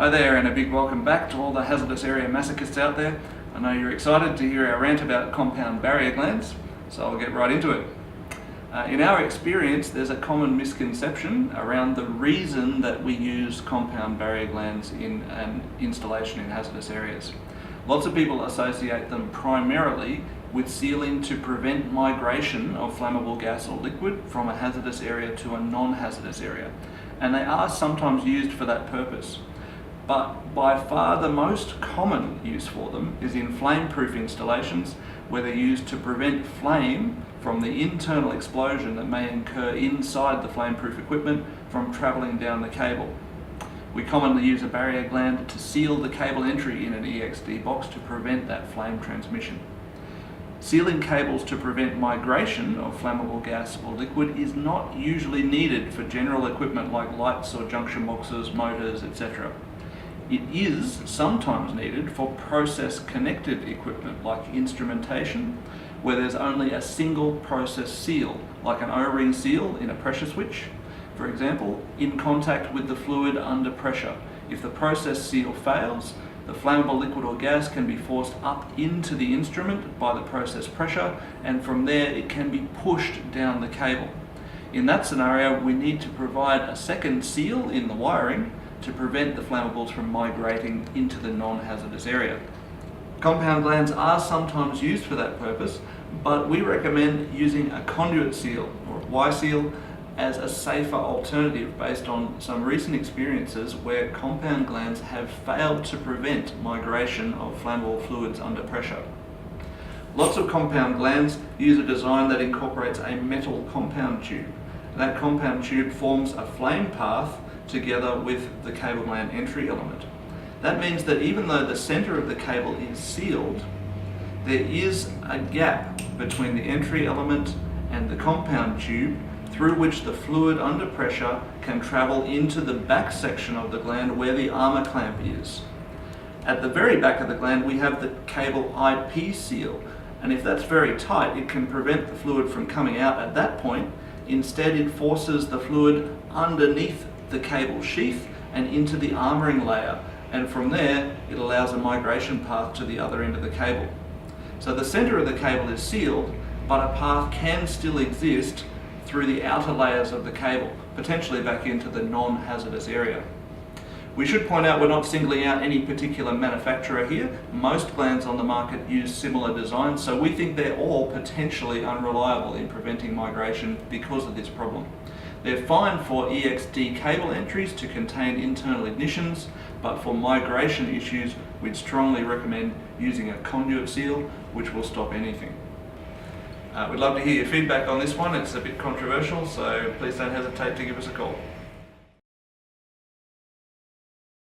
Hi there, and a big welcome back to all the hazardous area masochists out there. I know you're excited to hear our rant about compound barrier glands, so I'll get right into it. In our experience, there's a common misconception around the reason that we use compound barrier glands in an installation in hazardous areas. Lots of people associate them primarily with sealing to prevent migration of flammable gas or liquid from a hazardous area to a non-hazardous area, and they are sometimes used for that purpose. But by far the most common use for them is in flame-proof installations, where they're used to prevent flame from the internal explosion that may occur inside the flame-proof equipment from travelling down the cable. We commonly use a barrier gland to seal the cable entry in an EXD box to prevent that flame transmission. Sealing cables to prevent migration of flammable gas or liquid is not usually needed for general equipment like lights or junction boxes, motors, etc. It is sometimes needed for process-connected equipment like instrumentation, where there's only a single process seal, like an O-ring seal in a pressure switch, for example, in contact with the fluid under pressure. If the process seal fails, the flammable liquid or gas can be forced up into the instrument by the process pressure, and from there it can be pushed down the cable. In that scenario, we need to provide a second seal in the wiring to prevent the flammables from migrating into the non-hazardous area. Compound glands are sometimes used for that purpose, but we recommend using a conduit seal or Y-seal as a safer alternative based on some recent experiences where compound glands have failed to prevent migration of flammable fluids under pressure. Lots of compound glands use a design that incorporates a metal compound tube. That compound tube forms a flame path together with the cable gland entry element. That means that even though the center of the cable is sealed, there is a gap between the entry element and the compound tube through which the fluid under pressure can travel into the back section of the gland where the armor clamp is. At the very back of the gland we have the cable IP seal, and if that's very tight it can prevent the fluid from coming out at that point. Instead, it forces the fluid underneath the cable sheath and into the armoring layer, and from there it allows a migration path to the other end of the cable. So the center of the cable is sealed, but a path can still exist through the outer layers of the cable, potentially back into the non-hazardous area. We should point out we're not singling out any particular manufacturer here. Most glands on the market use similar designs, so we think they're all potentially unreliable in preventing migration because of this problem. They're fine for EXD cable entries to contain internal ignitions, but for migration issues, we'd strongly recommend using a conduit seal, which will stop anything. We'd love to hear your feedback on this one. It's a bit controversial, so please don't hesitate to give us a call.